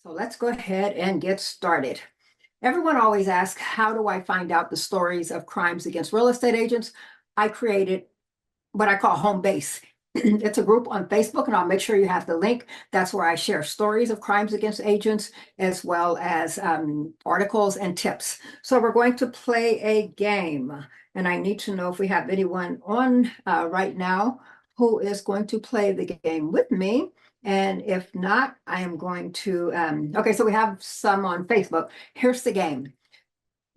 So let's go ahead and get started. Everyone always asks, how do I find out the stories of crimes against real estate agents? I created what I call Home Base. It's a group on Facebook, and I'll make sure you have the link. That's where I share stories of crimes against agents, as well as articles and tips. So we're going to play a game, and I need to know if we have anyone on right now who is going to play the game with me. And if not, I am going to, okay, so we have some on Facebook. Here's the game.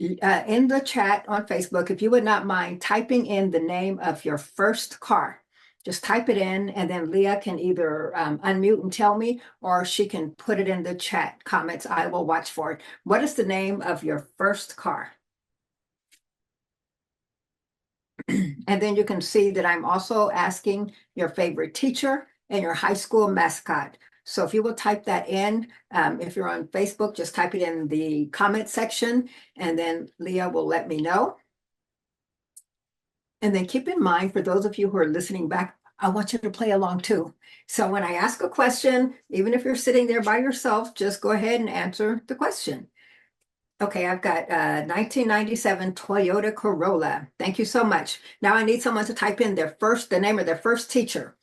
In the chat on Facebook, if you would not mind typing in the name of your first car. Just type it in, and then Leah can either unmute and tell me, or she can put it in the chat comments. I will watch for it. What is the name of your first car? And then you can see that I'm also asking your favorite teacher and your high school mascot. So if you will type that in, if you're on Facebook, just type it in the comment section, and then Leah will let me know. And then keep in mind, for those of you who are listening back, I want you to play along too. So when I ask a question, even if you're sitting there by yourself, just go ahead and answer the question. Okay, I've got 1997 Toyota Corolla. Thank you so much. Now I need someone to type in the name of their first teacher.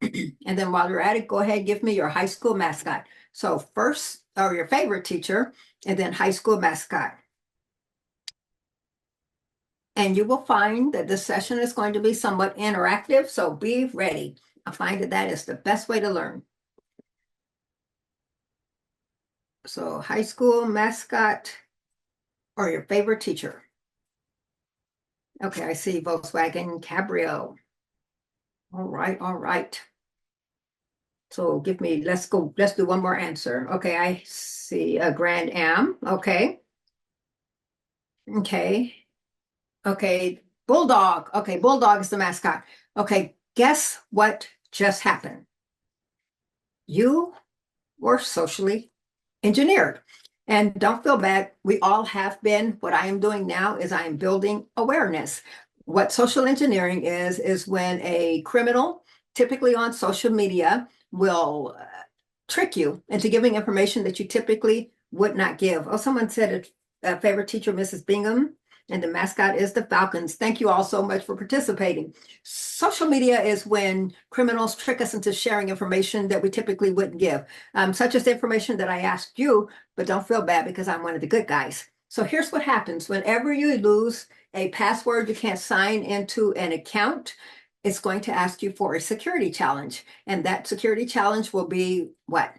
And then while you're at it, go ahead and give me your high school mascot. So first, or your favorite teacher, and then high school mascot. And you will find that this session is going to be somewhat interactive, so be ready. I find that that is the best way to learn. So high school mascot or your favorite teacher. Okay, I see Volkswagen Cabrio. All right, all right. So let's do one more answer. Okay, I see a Grand Am. Okay. Okay. Okay, Bulldog. Okay, Bulldog is the mascot. Okay, guess what just happened? You were socially engineered. And don't feel bad. We all have been. What I am doing now is I am building awareness. What social engineering is when a criminal, typically on social media, will trick you into giving information that you typically would not give. Oh, someone said a favorite teacher, Mrs. Bingham, and the mascot is the Falcons. Thank you all so much for participating. Social media is when criminals trick us into sharing information that we typically wouldn't give, such as the information that I asked you, but don't feel bad because I'm one of the good guys. So here's what happens. Whenever you lose a password, you can't sign into an account, it's going to ask you for a security challenge. And that security challenge will be what?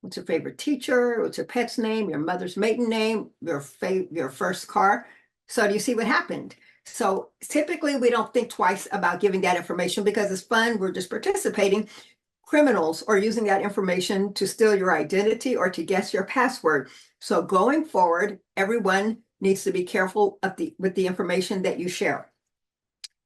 What's your favorite teacher? What's your pet's name? Your mother's maiden name? Your first car? So do you see what happened? So typically we don't think twice about giving that information because it's fun. We're just participating. Criminals are using that information to steal your identity or to guess your password. So going forward, everyone needs to be careful with the information that you share.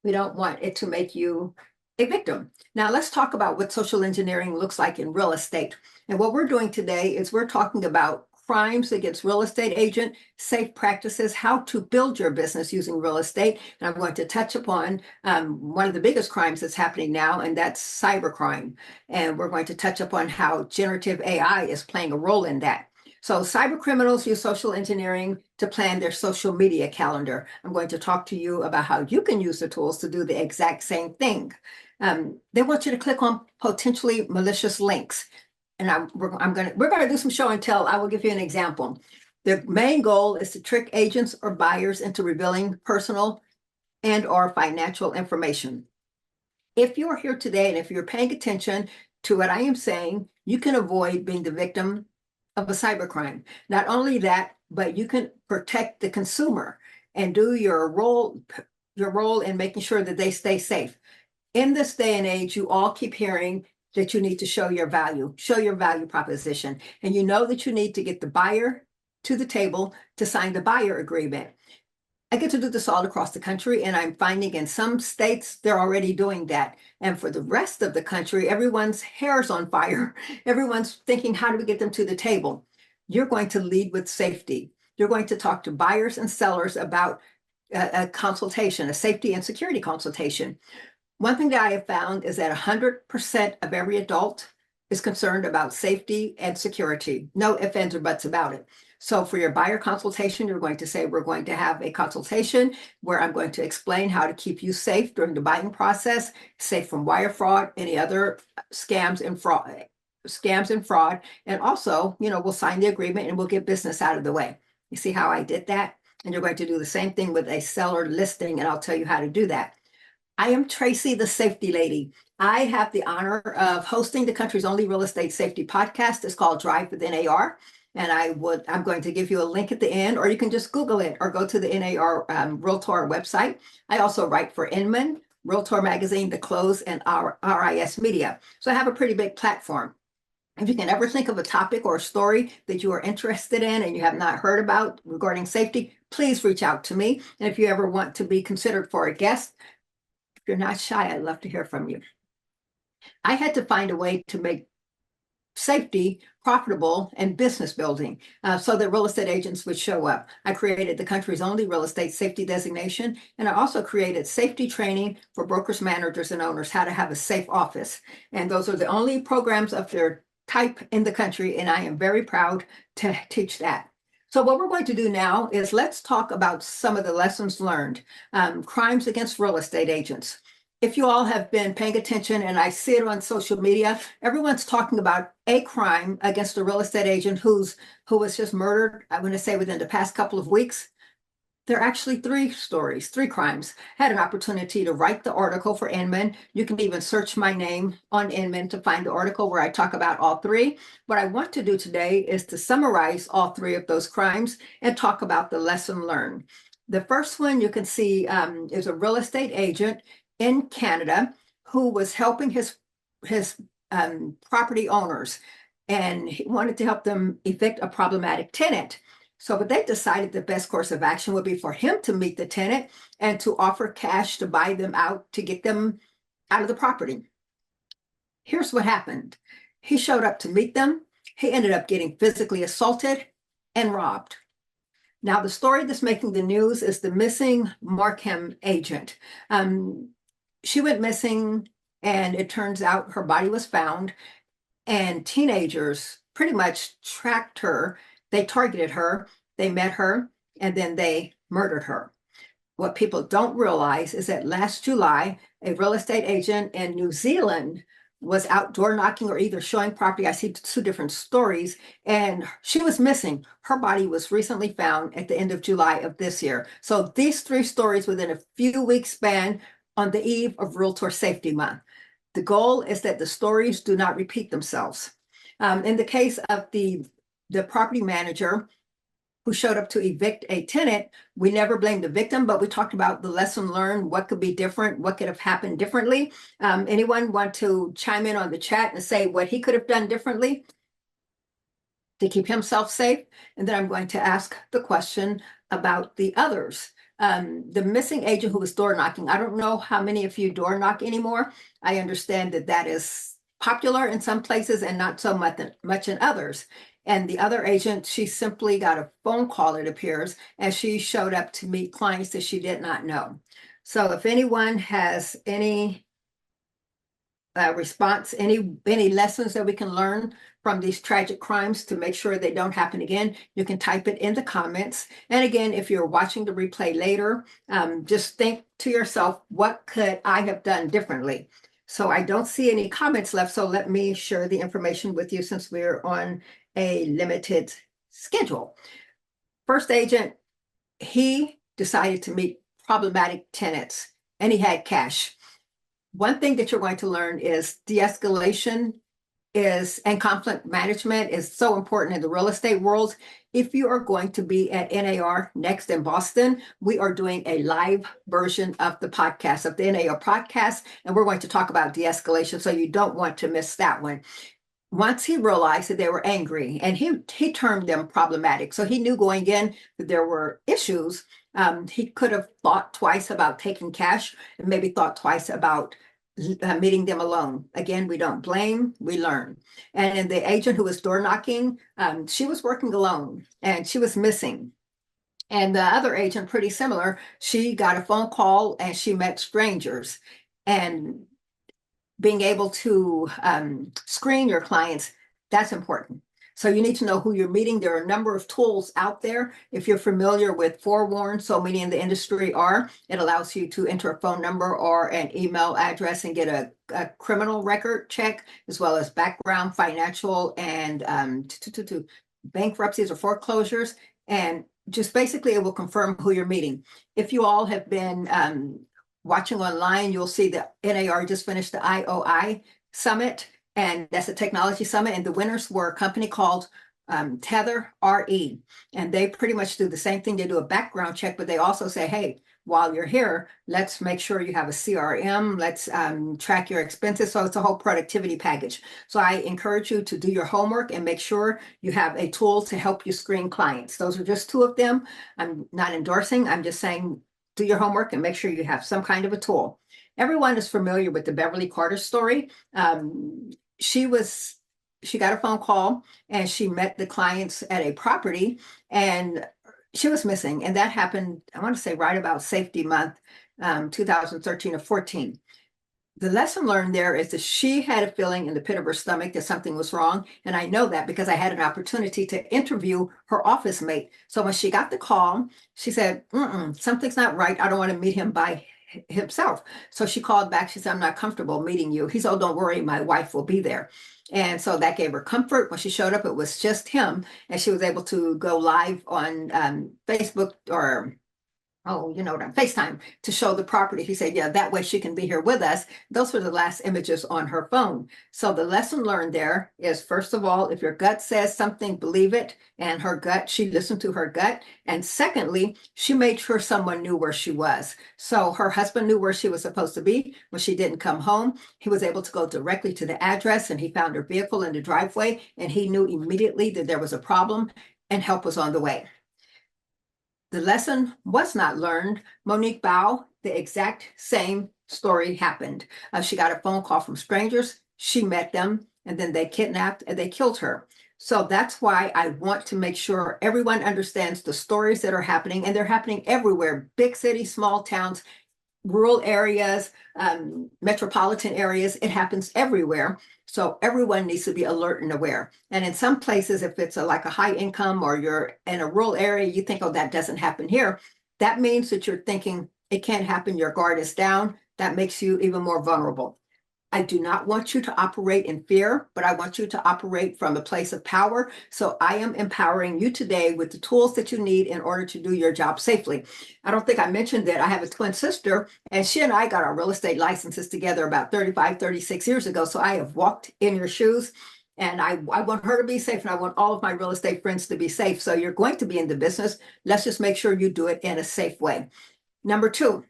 We don't want it to make you a victim. Now let's talk about what social engineering looks like in real estate. And what we're doing today is we're talking about crimes against real estate agent, safe practices, how to build your business using real estate. And I'm going to touch upon one of the biggest crimes that's happening now, and that's cybercrime. And we're going to touch upon how generative AI is playing a role in that. So cyber criminals use social engineering to plan their social media calendar. I'm going to talk to you about how you can use the tools to do the exact same thing. They want you to click on potentially malicious links. And we're going to do some show and tell. I will give you an example. The main goal is to trick agents or buyers into revealing personal and or financial information. If you're here today and if you're paying attention to what I am saying, you can avoid being the victim of a cybercrime. Not only that, but you can protect the consumer and do your role in making sure that they stay safe. In this day and age, you all keep hearing that you need to show your value proposition. And you know that you need to get the buyer to the table to sign the buyer agreement. I get to do this all across the country, and I'm finding in some states they're already doing that. And for the rest of the country, everyone's hair's on fire. Everyone's thinking, how do we get them to the table? You're going to lead with safety. You're going to talk to buyers and sellers about a consultation, a safety and security consultation. One thing that I have found is that 100% of every adult is concerned about safety and security. No ifs, ands, or buts about it. So for your buyer consultation, you're going to say, we're going to have a consultation where I'm going to explain how to keep you safe during the buying process, safe from wire fraud, any other scams and fraud. And also, we'll sign the agreement and we'll get business out of the way. You see how I did that? And you're going to do the same thing with a seller listing, and I'll tell you how to do that. I am Tracey, the safety lady. I have the honor of hosting the country's only real estate safety podcast. It's called Drive with NAR. And I'm going to give you a link at the end, or you can just Google it or go to the NAR Realtor website. I also write for Inman, Realtor Magazine, The Close, and our RIS Media. So I have a pretty big platform. If you can ever think of a topic or a story that you are interested in and you have not heard about regarding safety, please reach out to me. And if you ever want to be considered for a guest, if you're not shy, I'd love to hear from you. I had to find a way to make safety profitable and business building so that real estate agents would show up. I created the country's only real estate safety designation, and I also created safety training for brokers, managers, and owners, how to have a safe office. And those are the only programs of their type in the country, and I am very proud to teach that. So what we're going to do now is let's talk about some of the lessons learned, crimes against real estate agents. If you all have been paying attention, and I see it on social media, everyone's talking about a crime against a real estate agent who was just murdered, I'm going to say within the past couple of weeks. There are actually three crimes. I had an opportunity to write the article for Inman. You can even search my name on Inman to find the article where I talk about all three. What I want to do today is to summarize all three of those crimes and talk about the lesson learned. The first one you can see is a real estate agent in Canada who was helping his property owners, and he wanted to help them evict a problematic tenant. But they decided the best course of action would be for him to meet the tenant and to offer cash to buy them out, to get them out of the property. Here's what happened. He showed up to meet them. He ended up getting physically assaulted and robbed. Now, the story that's making the news is the missing Markham agent. She went missing, and it turns out her body was found, and teenagers pretty much tracked her. They targeted her, they met her, and then they murdered her. What people don't realize is that last July, a real estate agent in New Zealand was out door knocking or either showing property. I see two different stories, and she was missing. Her body was recently found at the end of July of this year. So these three stories within a few weeks span on the eve of Realtor Safety Month. The goal is that the stories do not repeat themselves. In the case of the property manager who showed up to evict a tenant, we never blamed the victim, but we talked about the lesson learned, what could be different, what could have happened differently. Anyone want to chime in on the chat and say what he could have done differently to keep himself safe? And then I'm going to ask the question about the others. The missing agent who was door knocking. I don't know how many of you door knock anymore. I understand that is popular in some places and not so much in others. And the other agent, she simply got a phone call, it appears, and she showed up to meet clients that she did not know. So if anyone has any response, any lessons that we can learn from these tragic crimes to make sure they don't happen again, you can type it in the comments. And again, if you're watching the replay later, just think to yourself, what could I have done differently? So I don't see any comments left, so let me share the information with you since we're on a limited schedule. First agent, he decided to meet problematic tenants, and he had cash. One thing that you're going to learn is de-escalation and conflict management is so important in the real estate world. If you are going to be at NAR next in Boston, we are doing a live version of the podcast, of the NAR podcast, and we're going to talk about de-escalation, so you don't want to miss that one. Once he realized that they were angry, and he termed them problematic, so he knew going in that there were issues. He could have thought twice about taking cash and maybe thought twice about meeting them alone. Again, we don't blame, we learn. And in the agent who was door knocking, she was working alone and she was missing. And the other agent, pretty similar, she got a phone call and she met strangers. And being able to screen your clients, that's important. So you need to know who you're meeting. There are a number of tools out there. If you're familiar with Forewarn, so many in the industry are, it allows you to enter a phone number or an email address and get a criminal record check, as well as background, financial, and bankruptcies or foreclosures. And just basically, it will confirm who you're meeting. If you all have been watching online, you'll see that NAR just finished the IOI Summit, and that's a technology summit. And the winners were a company called Tether RE. And they pretty much do the same thing. They do a background check, but they also say, hey, while you're here, let's make sure you have a CRM. Let's track your expenses. So it's a whole productivity package. So I encourage you to do your homework and make sure you have a tool to help you screen clients. Those are just two of them. I'm not endorsing. I'm just saying do your homework and make sure you have some kind of a tool. Everyone is familiar with the Beverly Carter story. She got a phone call and she met the clients at a property and she was missing. And that happened, I want to say right about Safety Month, 2013 or 14. The lesson learned there is that she had a feeling in the pit of her stomach that something was wrong. And I know that because I had an opportunity to interview her office mate. So when she got the call, she said, something's not right. I don't want to meet him by himself. So she called back. She said, I'm not comfortable meeting you. He said, oh, don't worry. My wife will be there. And so that gave her comfort. When she showed up, it was just him. And she was able to go live on Facebook or FaceTime to show the property. He said, yeah, that way she can be here with us. Those were the last images on her phone. So the lesson learned there is, first of all, if your gut says something, believe it. And her gut, she listened to her gut. And secondly, she made sure someone knew where she was. So her husband knew where she was supposed to be. When she didn't come home, he was able to go directly to the address and he found her vehicle in the driveway. And he knew immediately that there was a problem and help was on the way. The lesson was not learned. Monique Bao, the exact same story happened. She got a phone call from strangers. She met them, and then they kidnapped and they killed her. So that's why I want to make sure everyone understands the stories that are happening, and they're happening everywhere, big cities, small towns, rural areas, metropolitan areas. It happens everywhere. So everyone needs to be alert and aware. And in some places, if it's like a high income or you're in a rural area, you think, oh, that doesn't happen here. That means that you're thinking it can't happen. Your guard is down. That makes you even more vulnerable. I do not want you to operate in fear, but I want you to operate from a place of power. So I am empowering you today with the tools that you need in order to do your job safely. I don't think I mentioned that I have a twin sister, and she and I got our real estate licenses together about 35, 36 years ago. So I have walked in your shoes. And I want her to be safe, and I want all of my real estate friends to be safe. So you're going to be in the business. Let's just make sure you do it in a safe way. Number two,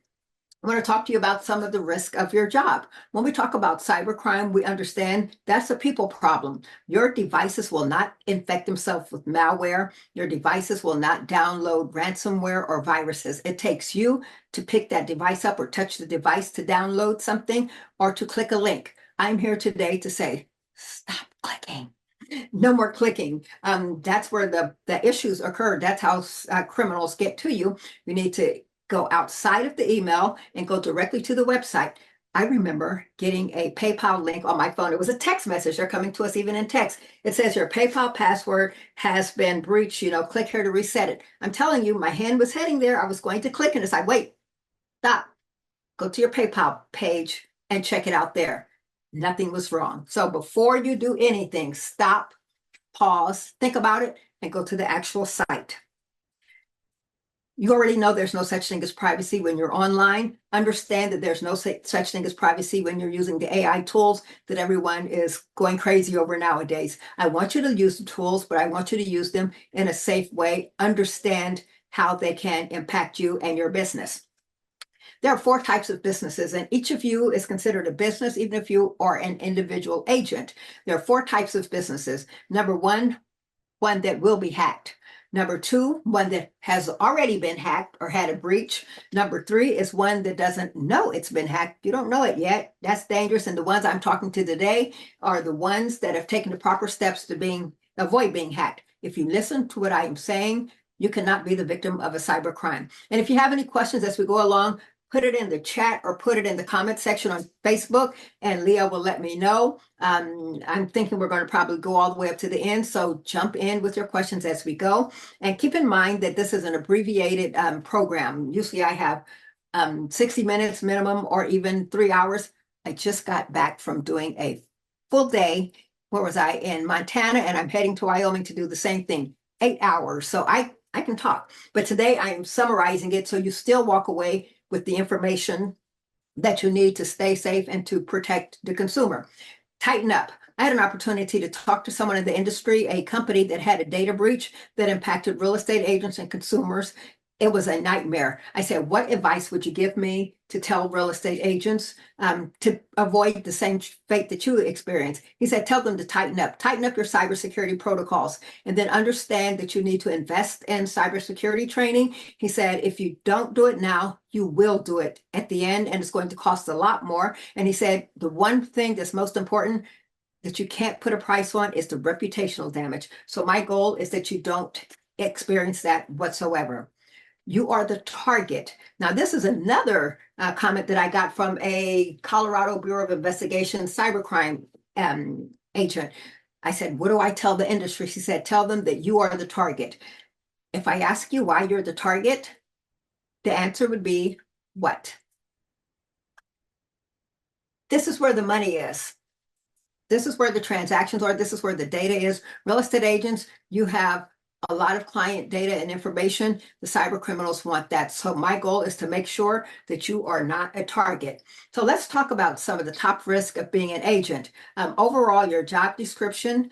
I want to talk to you about some of the risk of your job. When we talk about cybercrime, we understand that's a people problem. Your devices will not infect themselves with malware. Your devices will not download ransomware or viruses. It takes you to pick that device up or touch the device to download something or to click a link. I'm here today to say, stop clicking. No more clicking. That's where the issues occur. That's how criminals get to you. You need to go outside of the email and go directly to the website. I remember getting a PayPal link on my phone. It was a text message. They're coming to us even in text. It says your PayPal password has been breached. Click here to reset it. I'm telling you, my hand was heading there. I was going to click and it's like, wait, stop. Go to your PayPal page and check it out there. Nothing was wrong. So before you do anything, stop, pause, think about it, and go to the actual site. You already know there's no such thing as privacy when you're online. Understand that there's no such thing as privacy when you're using the AI tools that everyone is going crazy over nowadays. I want you to use the tools, but I want you to use them in a safe way. Understand how they can impact you and your business. There are 4 types of businesses, and each of you is considered a business, even if you are an individual agent. There are 4 types of businesses. Number one that will be hacked. Number 2, one that has already been hacked or had a breach. Number 3 is one that doesn't know it's been hacked. You don't know it yet. That's dangerous. And the ones I'm talking to today are the ones that have taken the proper steps to avoid being hacked. If you listen to what I am saying, you cannot be the victim of a cyber crime. And if you have any questions as we go along, put it in the chat or put it in the comment section on Facebook, and Leah will let me know. I'm thinking we're going to probably go all the way up to the end, so jump in with your questions as we go. And keep in mind that this is an abbreviated program. Usually I have 60 minutes minimum or even 3 hours. I just got back from doing a full day. Where was I? In Montana, and I'm heading to Wyoming to do the same thing, 8 hours. So I can talk, but today I am summarizing it so you still walk away with the information that you need to stay safe and to protect the consumer. Tighten up. I had an opportunity to talk to someone in the industry, a company that had a data breach that impacted real estate agents and consumers. It was a nightmare. I said, what advice would you give me to tell real estate agents to avoid the same fate that you experience? He said, tell them to tighten up your cybersecurity protocols, and then understand that you need to invest in cybersecurity training. He said, if you don't do it now, you will do it at the end, and it's going to cost a lot more. And he said, the one thing that's most important that you can't put a price on is the reputational damage. So my goal is that you don't experience that whatsoever. You are the target. Now, this is another comment that I got from a Colorado Bureau of Investigation cybercrime agent. I said, what do I tell the industry? She said, tell them that you are the target. If I ask you why you're the target, the answer would be what? This is where the money is. This is where the transactions are. This is where the data is. Real estate agents, you have a lot of client data and information. The cyber criminals want that. So my goal is to make sure that you are not a target. So let's talk about some of the top risks of being an agent. Overall, your job description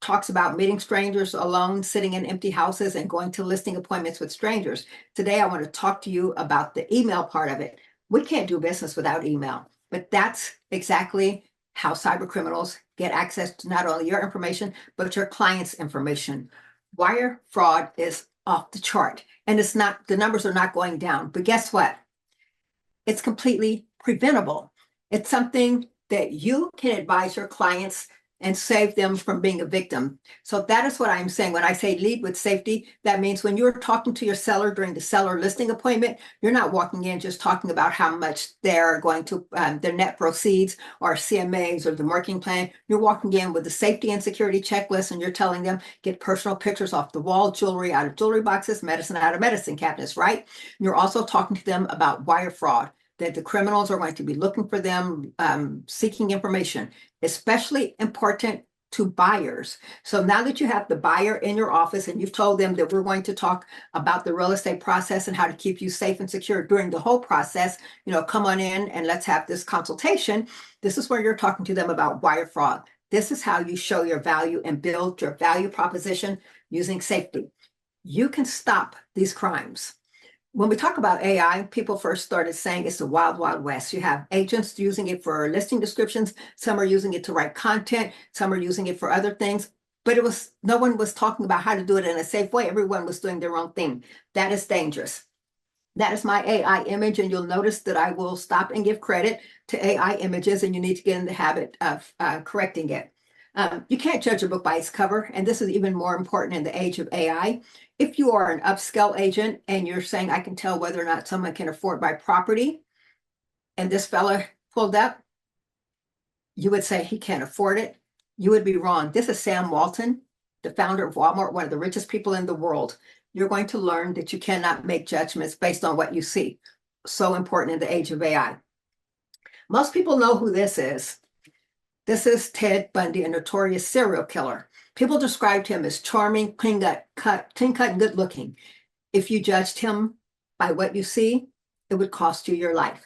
talks about meeting strangers alone, sitting in empty houses, and going to listing appointments with strangers. Today, I want to talk to you about the email part of it. We can't do business without email, but that's exactly how cyber criminals get access to not only your information, but your client's information. Wire fraud is off the chart, and it's not, the numbers are not going down. But guess what? It's completely preventable. It's something that you can advise your clients and save them from being a victim. So that is what I'm saying. When I say lead with safety, that means when you're talking to your seller during the seller listing appointment, you're not walking in just talking about how much they're going to, their net proceeds or CMAs or the marketing plan. You're walking in with the safety and security checklist, and you're telling them, get personal pictures off the wall, jewelry out of jewelry boxes, medicine out of medicine cabinets, right? You're also talking to them about wire fraud, that the criminals are going to be looking for them, seeking information, especially important to buyers. So now that you have the buyer in your office and you've told them that we're going to talk about the real estate process and how to keep you safe and secure during the whole process, come on in and let's have this consultation. This is where you're talking to them about wire fraud. This is how you show your value and build your value proposition using safety. You can stop these crimes. When we talk about AI, people first started saying it's the wild, wild west. You have agents using it for listing descriptions. Some are using it to write content. Some are using it for other things. But no one was talking about how to do it in a safe way. Everyone was doing their own thing. That is dangerous. That is my AI image, and you'll notice that I will stop and give credit to AI images, and you need to get in the habit of correcting it. You can't judge a book by its cover, and this is even more important in the age of AI. If you are an upscale agent and you're saying, I can tell whether or not someone can afford my property, and this fella pulled up, you would say he can't afford it. You would be wrong. This is Sam Walton, the founder of Walmart, one of the richest people in the world. You're going to learn that you cannot make judgments based on what you see. So important in the age of AI. Most people know who this is. This is Ted Bundy, a notorious serial killer. People described him as charming, clean cut, and good looking. If you judged him by what you see, it would cost you your life.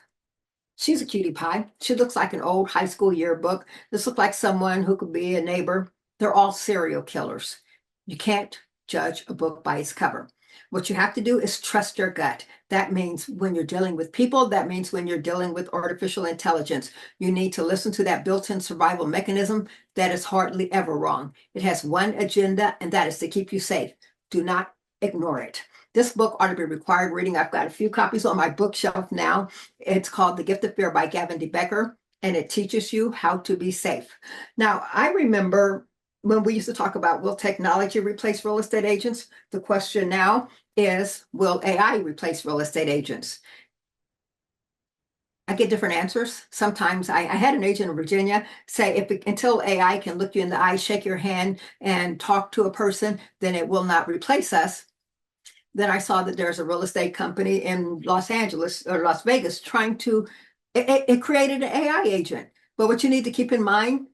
She's a cutie pie. She looks like an old high school yearbook. This looks like someone who could be a neighbor. They're all serial killers. You can't judge a book by its cover. What you have to do is trust your gut. That means when you're dealing with people, that means when you're dealing with artificial intelligence, you need to listen to that built-in survival mechanism that is hardly ever wrong. It has one agenda, and that is to keep you safe. Do not ignore it. This book ought to be required reading. I've got a few copies on my bookshelf now. It's called The Gift of Fear by Gavin De Becker, and it teaches you how to be safe. Now, I remember when we used to talk about, will technology replace real estate agents? The question now is, will AI replace real estate agents? I get different answers. Sometimes I had an agent in Virginia say, until AI can look you in the eye, shake your hand, and talk to a person, then it will not replace us. Then I saw that there's a real estate company in Los Angeles or Las Vegas trying to, it created an AI agent. But what you need to keep in mind,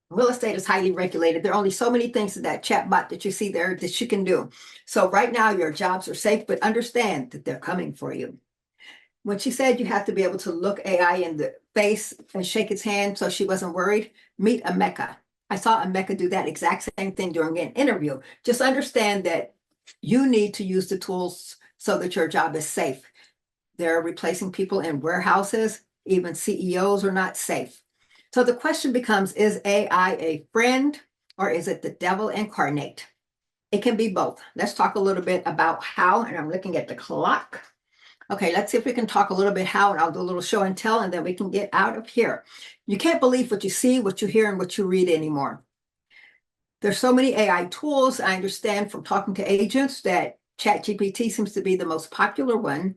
real estate is highly regulated. There are only so many things that chat bot that you see there that you can do. So right now your jobs are safe, but understand that they're coming for you. When she said you have to be able to look AI in the face and shake its hand so she wasn't worried, meet a Mecca. I saw a Mecca do that exact same thing during an interview. Just understand that you need to use the tools so that your job is safe. They're replacing people in warehouses. Even CEOs are not safe. So the question becomes, is AI a friend or is it the devil incarnate? It can be both. Let's talk a little bit about how, and I'm looking at the clock. Okay, let's see if we can talk a little bit how, and I'll do a little show and tell, and then we can get out of here. You can't believe what you see, what you hear, and what you read anymore. There's so many AI tools. I understand from talking to agents that ChatGPT seems to be the most popular one.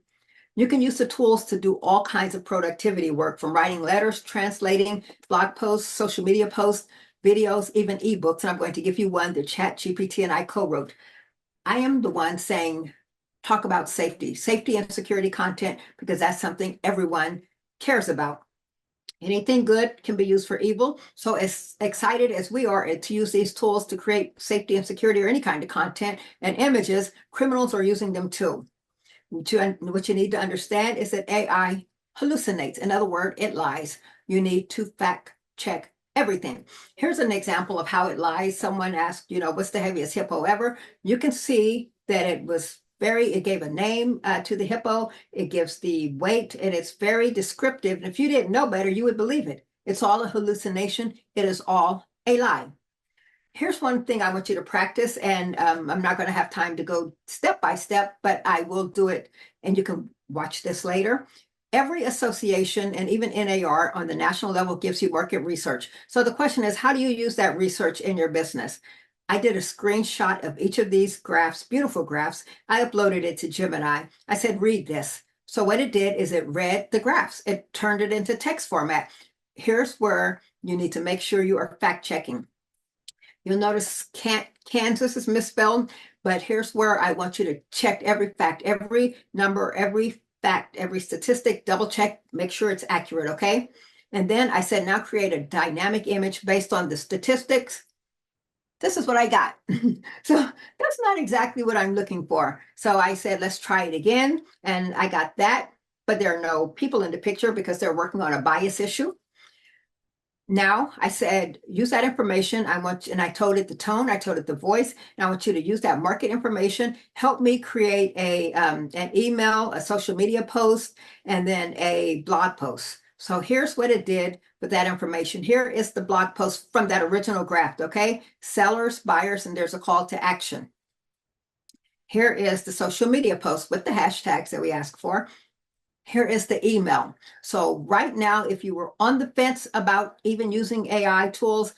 You can use the tools to do all kinds of productivity work, from writing letters, translating blog posts, social media posts, videos, even ebooks. And I'm going to give you one that ChatGPT and I co-wrote. I am the one saying, talk about safety and security content, because that's something everyone cares about. Anything good can be used for evil. So as excited as we are to use these tools to create safety and security or any kind of content and images, criminals are using them too. What you need to understand is that AI hallucinates. In other words, it lies. You need to fact check everything. Here's an example of how it lies. Someone asked, what's the heaviest hippo ever? You can see that it gave a name to the hippo. It gives the weight, and it's very descriptive. And if you didn't know better, you would believe it. It's all a hallucination. It is all a lie. Here's one thing I want you to practice, and I'm not going to have time to go step by step, but I will do it, and you can watch this later. Every association and even NAR on the national level gives you market research. So the question is, how do you use that research in your business? I did a screenshot of each of these graphs, beautiful graphs. I uploaded it to Gemini. I said, read this. So what it did is it read the graphs. It turned it into text format. Here's where you need to make sure you are fact checking. You'll notice Kansas is misspelled, but here's where I want you to check every fact, every number, every fact, every statistic, double check, make sure it's accurate, okay? And then I said, now create a dynamic image based on the statistics. This is what I got. So that's not exactly what I'm looking for. So I said, let's try it again. And I got that, but there are no people in the picture because they're working on a bias issue. Now I said, use that information. And I told it the tone, I told it the voice, and I want you to use that market information. Help me create an email, a social media post, and then a blog post. So here's what it did with that information. Here is the blog post from that original graph, okay? Sellers, buyers, and there's a call to action. Here is the social media post with the hashtags that we ask for. Here is the email. So right now, if you were on the fence about even using AI tools,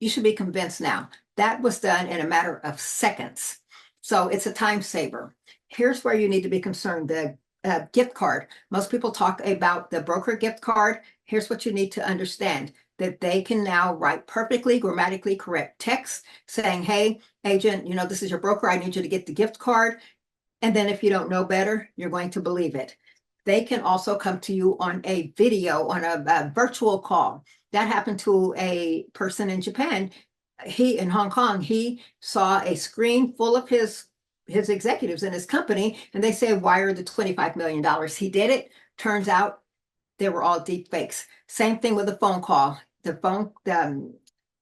you should be convinced now. That was done in a matter of seconds. So it's a time saver. Here's where you need to be concerned, the gift card. Most people talk about the broker gift card. Here's what you need to understand, that they can now write perfectly grammatically correct text saying, hey, agent, this is your broker. I need you to get the gift card. And then if you don't know better, you're going to believe it. They can also come to you on a video, on a virtual call. That happened to a person in Japan. In Hong Kong, he saw a screen full of his executives in his company, and they said, wire the $25 million. He did it. Turns out they were all deep fakes. Same thing with a phone call. The person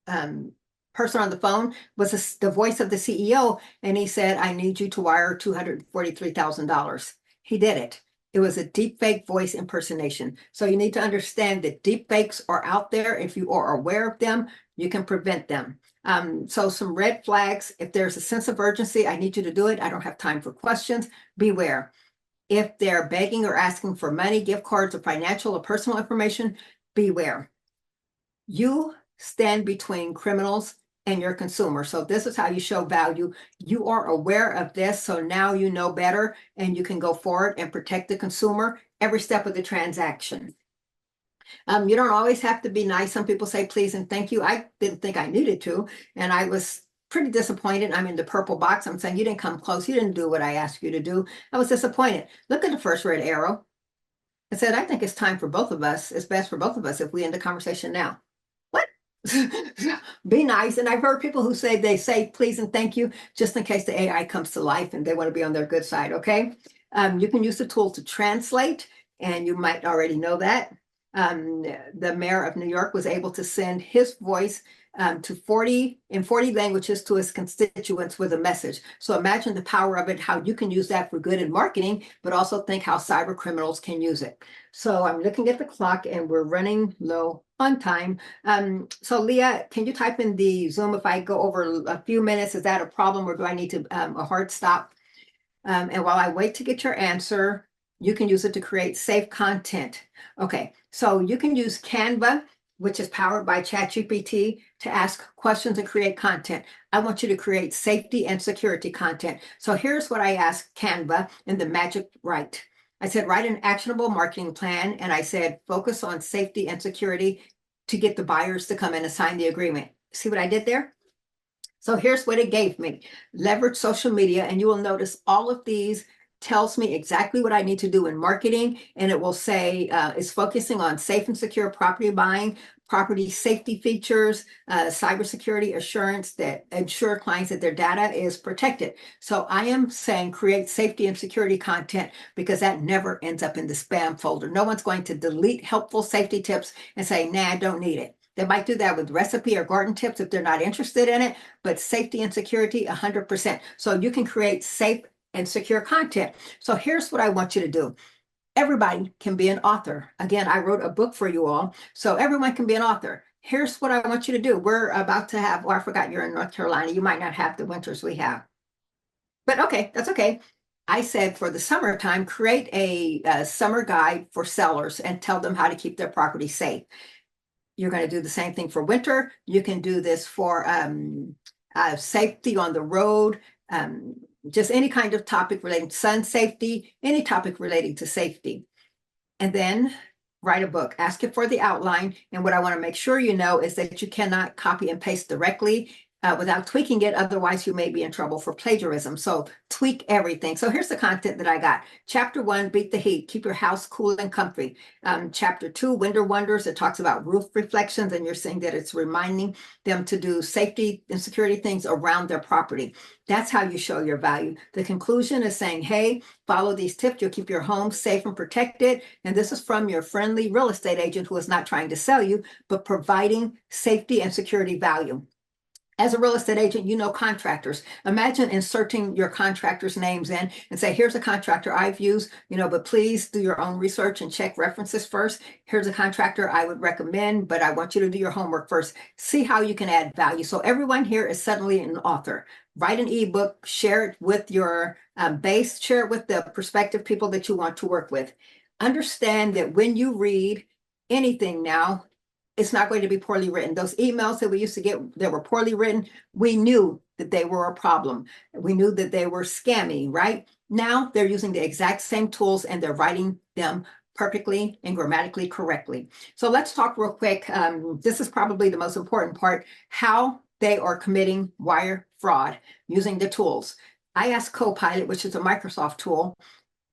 on the phone was the voice of the CEO, and he said, I need you to wire $243,000. He did it. It was a deep fake voice impersonation. So you need to understand that deep fakes are out there. If you are aware of them, you can prevent them. So some red flags. If there's a sense of urgency, I need you to do it. I don't have time for questions. Beware. If they're begging or asking for money, gift cards, or financial or personal information, beware. You stand between criminals and your consumer. So this is how you show value. You are aware of this, so now you know better, and you can go forward and protect the consumer every step of the transaction. You don't always have to be nice. Some people say please and thank you. I didn't think I needed to, and I was pretty disappointed. I'm in the purple box. I'm saying you didn't come close. You didn't do what I asked you to do. I was disappointed. Look at the first red arrow. It said, I think it's time for both of us. It's best for both of us if we end the conversation now. What? Be nice. And I've heard people who say they say please and thank you just in case the AI comes to life and they want to be on their good side. Okay. You can use the tool to translate, and you might already know that. The mayor of New York was able to send his voice to 40 languages to his constituents with a message. So imagine the power of it, how you can use that for good in marketing, but also think how cyber criminals can use it. So I'm looking at the clock and we're running low on time. So Leah, can you type in the Zoom if I go over a few minutes? Is that a problem, or do I need to a hard stop? And while I wait to get your answer, you can use it to create safe content. Okay, so you can use Canva, which is powered by ChatGPT, to ask questions and create content. I want you to create safety and security content. So here's what I asked Canva in the magic write. I said, write an actionable marketing plan. And I said, focus on safety and security to get the buyers to come in and sign the agreement. See what I did there? So here's what it gave me. Leverage social media, and you will notice all of these tells me exactly what I need to do in marketing, and it will say it's focusing on safe and secure property buying, property safety features, cybersecurity assurance that ensure clients that their data is protected. So I am saying create safety and security content, because that never ends up in the spam folder. No one's going to delete helpful safety tips and say, nah, I don't need it. They might do that with recipe or garden tips if they're not interested in it, but safety and security, 100%. So you can create safe and secure content. So here's what I want you to do. Everybody can be an author. Again, I wrote a book for you all, so everyone can be an author. Here's what I want you to do. We're about to have, I forgot you're in North Carolina. You might not have the winters we have, but okay, that's okay. I said for the summertime, create a summer guide for sellers and tell them how to keep their property safe. You're going to do the same thing for winter. You can do this for safety on the road, just any kind of topic relating to sun safety, any topic relating to safety. And then write a book, ask it for the outline. And what I want to make sure you know is that you cannot copy and paste directly without tweaking it. Otherwise, you may be in trouble for plagiarism. So tweak everything. So here's the content that I got. Chapter 1, beat the heat. Keep your house cool and comfy. Chapter 2, winter wonders. It talks about roof reflections, and you're saying that it's reminding them to do safety and security things around their property. That's how you show your value. The conclusion is saying, hey, follow these tips. You'll keep your home safe and protected. And this is from your friendly real estate agent who is not trying to sell you, but providing safety and security value. As a real estate agent, you know contractors. Imagine inserting your contractors' names in and say, here's a contractor I've used, but please do your own research and check references first. Here's a contractor I would recommend, but I want you to do your homework first. See how you can add value. So everyone here is suddenly an author. Write an ebook, share it with your base, share it with the prospective people that you want to work with. Understand that when you read anything now, it's not going to be poorly written. Those emails that we used to get that were poorly written, we knew that they were a problem. We knew that they were scammy, right? Now they're using the exact same tools and they're writing them perfectly and grammatically correctly. So let's talk real quick. This is probably the most important part, how they are committing wire fraud using the tools. I asked Copilot, which is a Microsoft tool,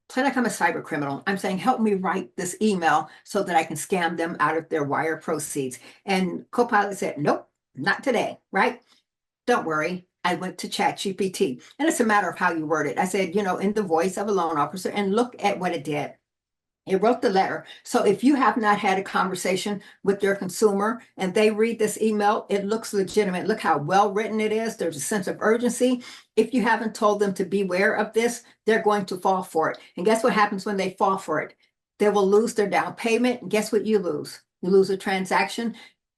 play like I'm a cyber criminal. I'm saying, help me write this email so that I can scam them out of their wire proceeds. And Copilot said, nope, not today, right? Don't worry. I went to ChatGPT, and it's a matter of how you word it. I said, in the voice of a loan officer, and look at what it did. It wrote the letter. So if you have not had a conversation with your consumer and they read this email, it looks legitimate. Look how well written it is. There's a sense of urgency. If you haven't told them to beware of this, they're going to fall for it. And guess what happens when they fall for it? They will lose their down payment. And guess what you lose? You lose a transaction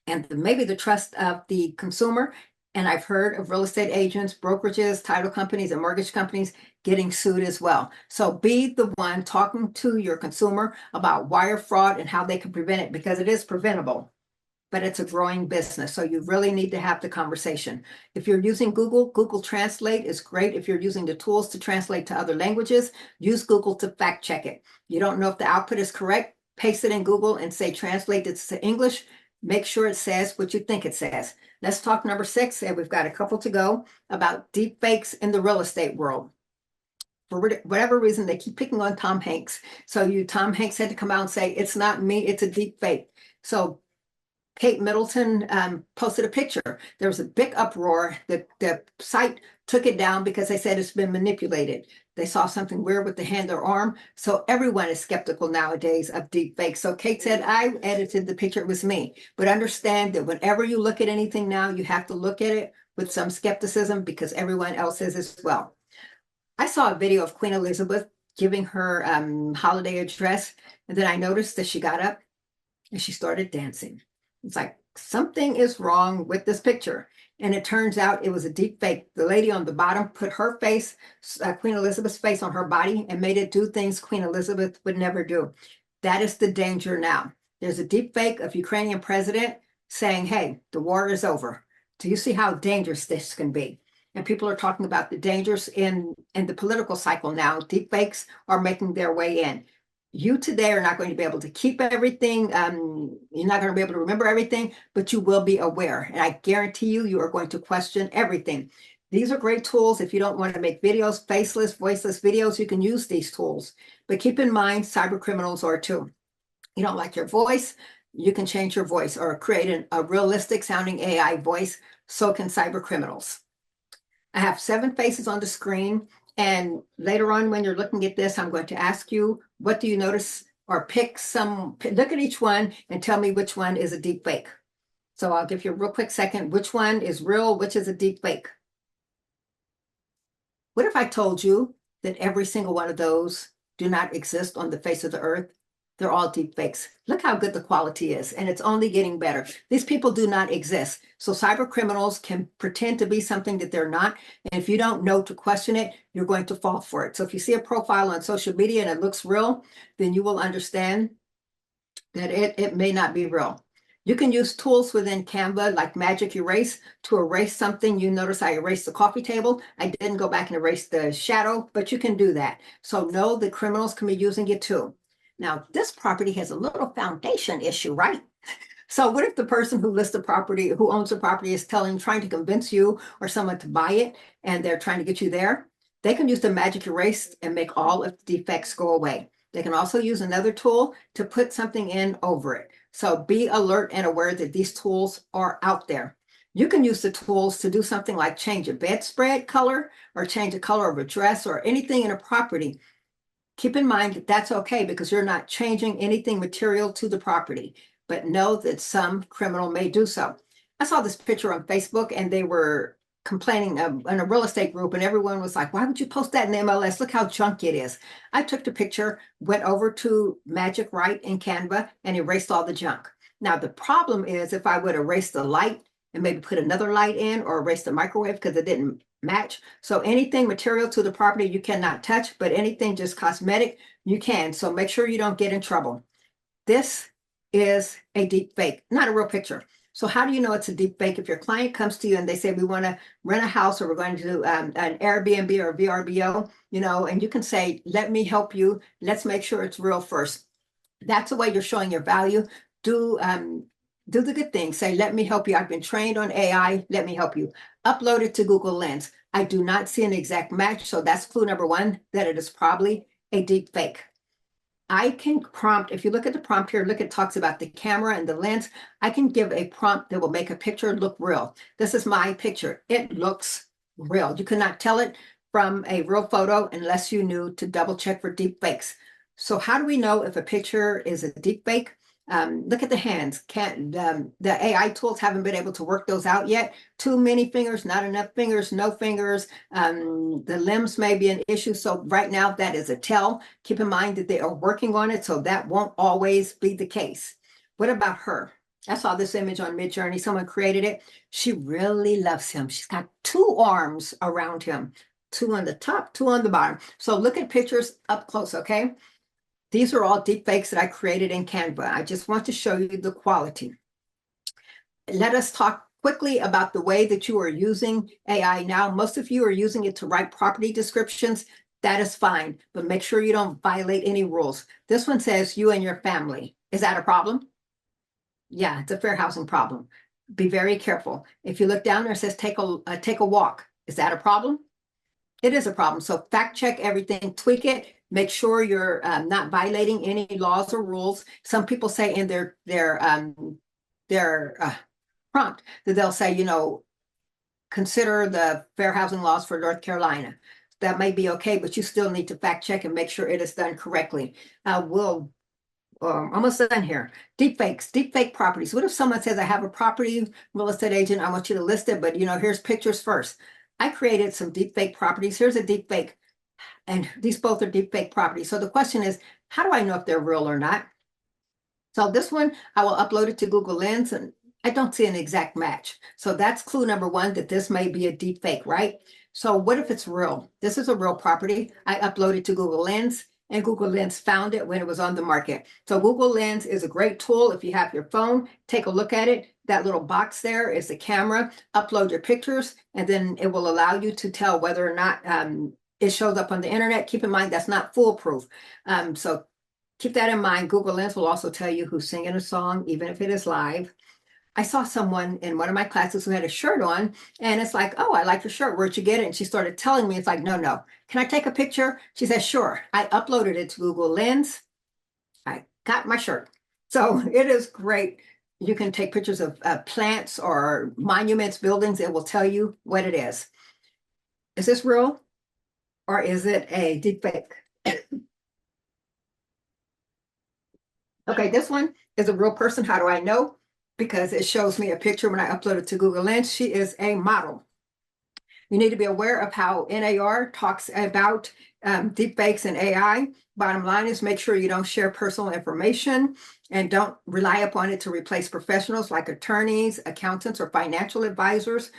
and maybe the trust of the consumer. And I've heard of real estate agents, brokerages, title companies, and mortgage companies getting sued as well. So be the one talking to your consumer about wire fraud and how they can prevent it, because it is preventable, but it's a growing business. So you really need to have the conversation. If you're using Google, Google Translate is great. If you're using the tools to translate to other languages, use Google to fact check it. You don't know if the output is correct, paste it in Google and say, translate this to English. Make sure it says what you think it says. Let's talk number 6, and we've got a couple to go, about deep fakes in the real estate world. For whatever reason, they keep picking on Tom Hanks. So Tom Hanks had to come out and say, it's not me, it's a deep fake. So Kate Middleton posted a picture. There was a big uproar. The site took it down because they said it's been manipulated. They saw something weird with the hand or arm. So everyone is skeptical nowadays of deep fakes. So Kate said, I edited the picture, it was me. But understand that whenever you look at anything now, you have to look at it with some skepticism because everyone else is as well. I saw a video of Queen Elizabeth giving her holiday address, and then I noticed that she got up and she started dancing. It's like something is wrong with this picture. And it turns out it was a deep fake. The lady on the bottom put her face, Queen Elizabeth's face, on her body and made it do things Queen Elizabeth would never do. That is the danger now. There's a deep fake of Ukrainian president saying, hey, the war is over. Do you see how dangerous this can be? And people are talking about the dangers in the political cycle now. Deep fakes are making their way in. You today are not going to be able to keep everything. You're not going to be able to remember everything, but you will be aware. And I guarantee you, you are going to question everything. These are great tools. If you don't want to make videos, faceless, voiceless videos, you can use these tools. But keep in mind, cyber criminals are too. You don't like your voice, you can change your voice or create a realistic sounding AI voice. So can cyber criminals. I have 7 faces on the screen. And later on, when you're looking at this, I'm going to ask you, what do you notice? Or look at each one and tell me which one is a deep fake. So I'll give you a real quick second. Which one is real? Which is a deep fake? What if I told you that every single one of those do not exist on the face of the earth? They're all deep fakes. Look how good the quality is, and it's only getting better. These people do not exist. So cyber criminals can pretend to be something that they're not. And if you don't know to question it, you're going to fall for it. So if you see a profile on social media and it looks real, then you will understand that it may not be real. You can use tools within Canva like Magic Erase to erase something. You notice I erased the coffee table. I didn't go back and erase the shadow, but you can do that. So know that criminals can be using it too. Now, this property has a little foundation issue, right? So what if the person who lists the property, who owns the property, is trying to convince you or someone to buy it, and they're trying to get you there? They can use the magic erase and make all of the defects go away. They can also use another tool to put something in over it. So be alert and aware that these tools are out there. You can use the tools to do something like change a bedspread color or change the color of a dress or anything in a property. Keep in mind that that's okay because you're not changing anything material to the property, but know that some criminal may do so. I saw this picture on Facebook and they were complaining in a real estate group, and everyone was like, why would you post that in the MLS? Look how junk it is. I took the picture, went over to Magic Write in Canva and erased all the junk. Now, the problem is if I would erase the light and maybe put another light in or erase the microwave because it didn't match. So anything material to the property you cannot touch, but anything just cosmetic, you can. So make sure you don't get in trouble. This is a deep fake, not a real picture. So how do you know it's a deep fake? If your client comes to you and they say, we want to rent a house or we're going to do an Airbnb or VRBO, and you can say, let me help you. Let's make sure it's real first. That's the way you're showing your value. Do the good thing. Say, let me help you. I've been trained on AI. Let me help you. Upload it to Google Lens. I do not see an exact match. So that's clue number 1, that it is probably a deep fake. I can prompt, if you look at the prompt here, it talks about the camera and the lens. I can give a prompt that will make a picture look real. This is my picture. It looks real. You cannot tell it from a real photo unless you knew to double check for deep fakes. So how do we know if a picture is a deep fake? Look at the hands. The AI tools haven't been able to work those out yet. Too many fingers, not enough fingers, no fingers. The limbs may be an issue. So right now that is a tell. Keep in mind that they are working on it. So that won't always be the case. What about her? I saw this image on Midjourney. Someone created it. She really loves him. She's got 2 arms around him. 2 on the top, 2 on the bottom. So look at pictures up close, okay? These are all deep fakes that I created in Canva. I just want to show you the quality. Let us talk quickly about the way that you are using AI now. Most of you are using it to write property descriptions. that is fine, but make sure you don't violate any rules. This one says you and your family. Is that a problem? Yeah, it's a fair housing problem. Be very careful. If you look down there, it says take a walk. Is that a problem? It is a problem. So fact check everything, tweak it, make sure you're not violating any laws or rules. Some people say in their prompt that they'll say, consider the fair housing laws for North Carolina. That may be okay, but you still need to fact check and make sure it is done correctly. We'll almost done here. Deep fake properties. What if someone says, I have a property, real estate agent, I want you to list it, but here's pictures first. I created some deep fake properties. Here's a deep fake, and these both are deep fake properties. So the question is, how do I know if they're real or not? So this one, I will upload it to Google Lens, and I don't see an exact match. So that's clue number one, that this may be a deep fake, right? So what if it's real? This is a real property. I uploaded to Google Lens, and Google Lens found it when it was on the market. So Google Lens is a great tool. If you have your phone, take a look at it. That little box there is the camera. Upload your pictures, and then it will allow you to tell whether or not it shows up on the internet. Keep in mind, that's not foolproof. So keep that in mind. Google Lens will also tell you who's singing a song, even if it is live. I saw someone in one of my classes who had a shirt on, and it's like, oh, I like your shirt. Where'd you get it? And she started telling me, it's like, no, no. Can I take a picture? She said, sure. I uploaded it to Google Lens. I got my shirt. So it is great. You can take pictures of plants or monuments, buildings. It will tell you what it is. Is this real, or is it a deep fake? Okay, this one is a real person. How do I know? Because it shows me a picture when I upload it to Google Lens. She is a model. You need to be aware of how NAR talks about deepfakes and AI. Bottom line is, make sure you don't share personal information and don't rely upon it to replace professionals like attorneys, accountants, or financial advisors.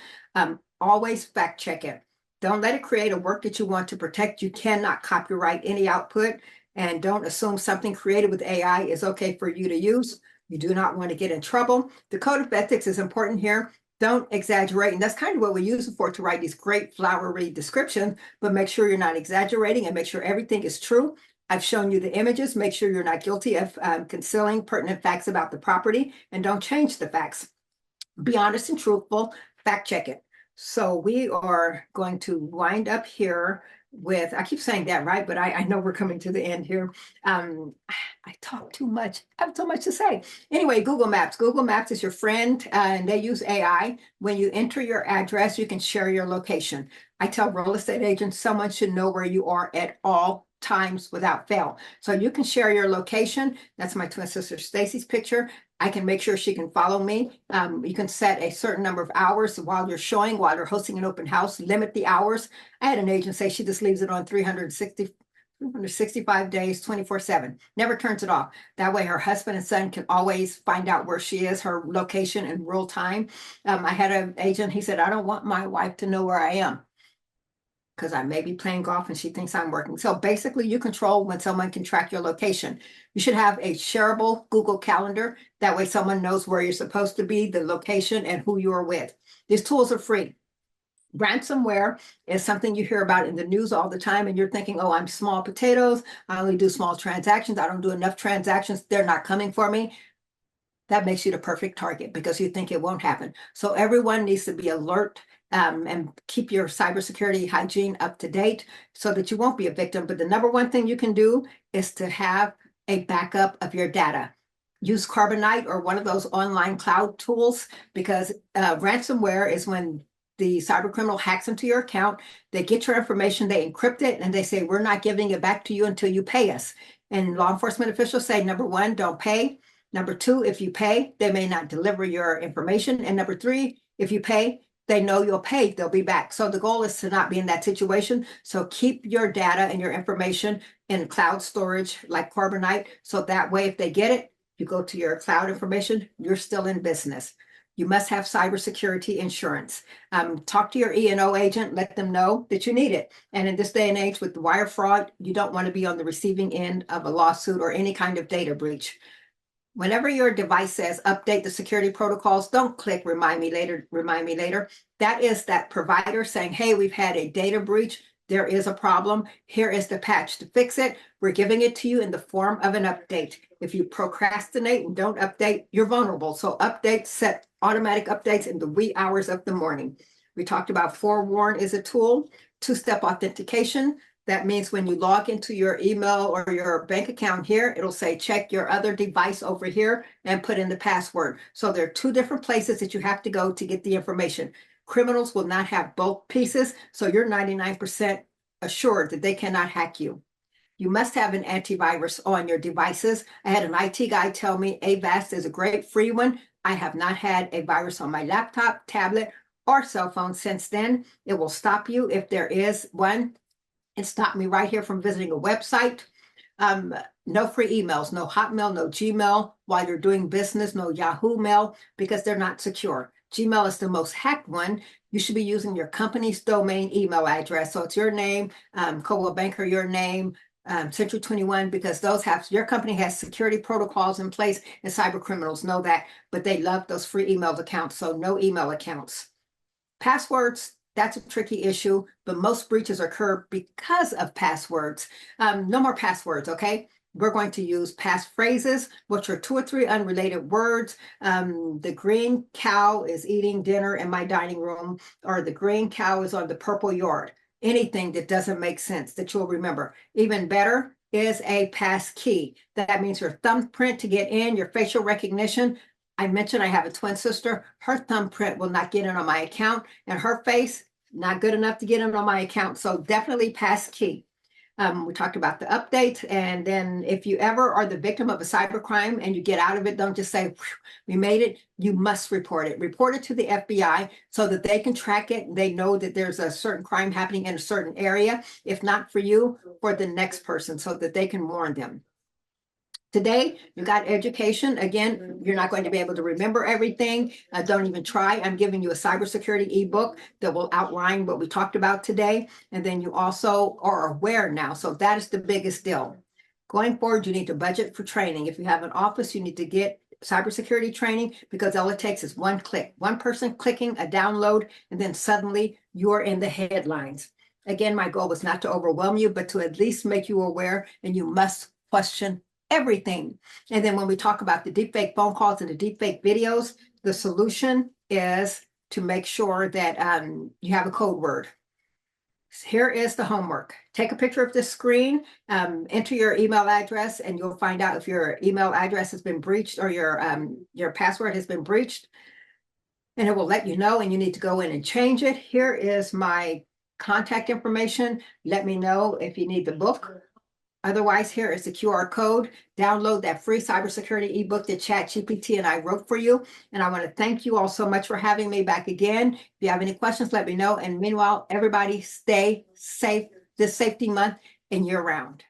Always fact check it. Don't let it create a work that you want to protect. You cannot copyright any output, and don't assume something created with AI is okay for you to use. You do not want to get in trouble. The code of ethics is important here. Don't exaggerate. And that's kind of what we use it for, to write these great flowery descriptions, but make sure you're not exaggerating and make sure everything is true. I've shown you the images. Make sure you're not guilty of concealing pertinent facts about the property, and don't change the facts. Be honest and truthful. Fact check it. So we are going to wind up here with, I keep saying that, right? But I know we're coming to the end here. I talk too much. I have so much to say. Anyway, Google Maps. Google Maps is your friend, and they use AI. When you enter your address, you can share your location. I tell real estate agents someone should know where you are at all times without fail. So you can share your location. That's my twin sister Stacy's picture. I can make sure she can follow me. You can set a certain number of hours while you're showing, while you're hosting an open house, limit the hours. I had an agent say she just leaves it on 365 days, 24/7, never turns it off. That way her husband and son can always find out where she is, her location in real time. I had an agent, he said, I don't want my wife to know where I am, because I may be playing golf and she thinks I'm working. So basically, you control when someone can track your location. You should have a shareable Google Calendar. That way someone knows where you're supposed to be, the location, and who you are with. These tools are free. Ransomware is something you hear about in the news all the time, and you're thinking, oh, I'm small potatoes. I only do small transactions. I don't do enough transactions. They're not coming for me. That makes you the perfect target because you think it won't happen. So everyone needs to be alert and keep your cybersecurity hygiene up to date so that you won't be a victim. But the number one thing you can do is to have a backup of your data. Use Carbonite or one of those online cloud tools, because ransomware is when the cyber criminal hacks into your account, they get your information, they encrypt it, and they say, we're not giving it back to you until you pay us. And law enforcement officials say, number one, don't pay. Number two, if you pay, they may not deliver your information. And number three, if you pay, they know you'll pay, they'll be back. So the goal is to not be in that situation. So keep your data and your information in cloud storage like Carbonite. So that way, if they get it, you go to your cloud information, you're still in business. You must have cybersecurity insurance. Talk to your E&O agent, let them know that you need it. And in this day and age with the wire fraud, you don't want to be on the receiving end of a lawsuit or any kind of data breach. Whenever your device says update the security protocols, don't click remind me later, remind me later. That is that provider saying, hey, we've had a data breach. there is a problem. Here is the patch to fix it. We're giving it to you in the form of an update. If you procrastinate and don't update, you're vulnerable. So updates, set automatic updates in the wee hours of the morning. We talked about forewarn is a tool, two-step authentication. That means when you log into your email or your bank account here, it'll say check your other device over here and put in the password. So there are two different places that you have to go to get the information. Criminals will not have both pieces, so you're 99% assured that they cannot hack you. You must have an antivirus on your devices. I had an IT guy tell me Avast is a great free one. I have not had a virus on my laptop, tablet, or cell phone since then. It will stop you if there is one. It stopped me right here from visiting a website. No free emails, no Hotmail, no Gmail while you're doing business, no Yahoo Mail, because they're not secure. Gmail is the most hacked one. You should be using your company's domain email address. So it's your name, Coldwell Banker, your name, Century 21, because those have, your company has security protocols in place and cyber criminals know that, but they love those free email accounts. So no email accounts. Passwords, that's a tricky issue, but most breaches occur because of passwords. No more passwords, okay? We're going to use passphrases, which are 2 or 3 unrelated words. The green cow is eating dinner in my dining room, or the green cow is on the purple yard. Anything that doesn't make sense that you'll remember. Even better is a pass key. That means your thumbprint to get in, your facial recognition. I mentioned I have a twin sister. Her thumbprint will not get in on my account, and her face, not good enough to get in on my account. So definitely pass key. We talked about the updates. And then if you ever are the victim of a cybercrime and you get out of it, don't just say, we made it. You must report it. Report it to the FBI so that they can track it. They know that there's a certain crime happening in a certain area. If not for you, for the next person, so that they can warn them. Today, you got education. Again, you're not going to be able to remember everything. Don't even try. I'm giving you a cybersecurity ebook that will outline what we talked about today. And then you also are aware now. So that is the biggest deal. Going forward, you need to budget for training. If you have an office, you need to get cybersecurity training, because all it takes is one click, one person clicking a download, and then suddenly you're in the headlines. Again, my goal was not to overwhelm you, but to at least make you aware, and you must question everything. And then when we talk about the deepfake phone calls and the deepfake videos, the solution is to make sure that you have a code word. Here is the homework. Take a picture of this screen, enter your email address, and you'll find out if your email address has been breached or your password has been breached. And it will let you know, and you need to go in and change it. Here is my contact information. Let me know if you need the book. Otherwise, here is the QR code. Download that free cybersecurity ebook that ChatGPT and I wrote for you. And I want to thank you all so much for having me back again. If you have any questions, let me know. And meanwhile, everybody stay safe this safety month and year round.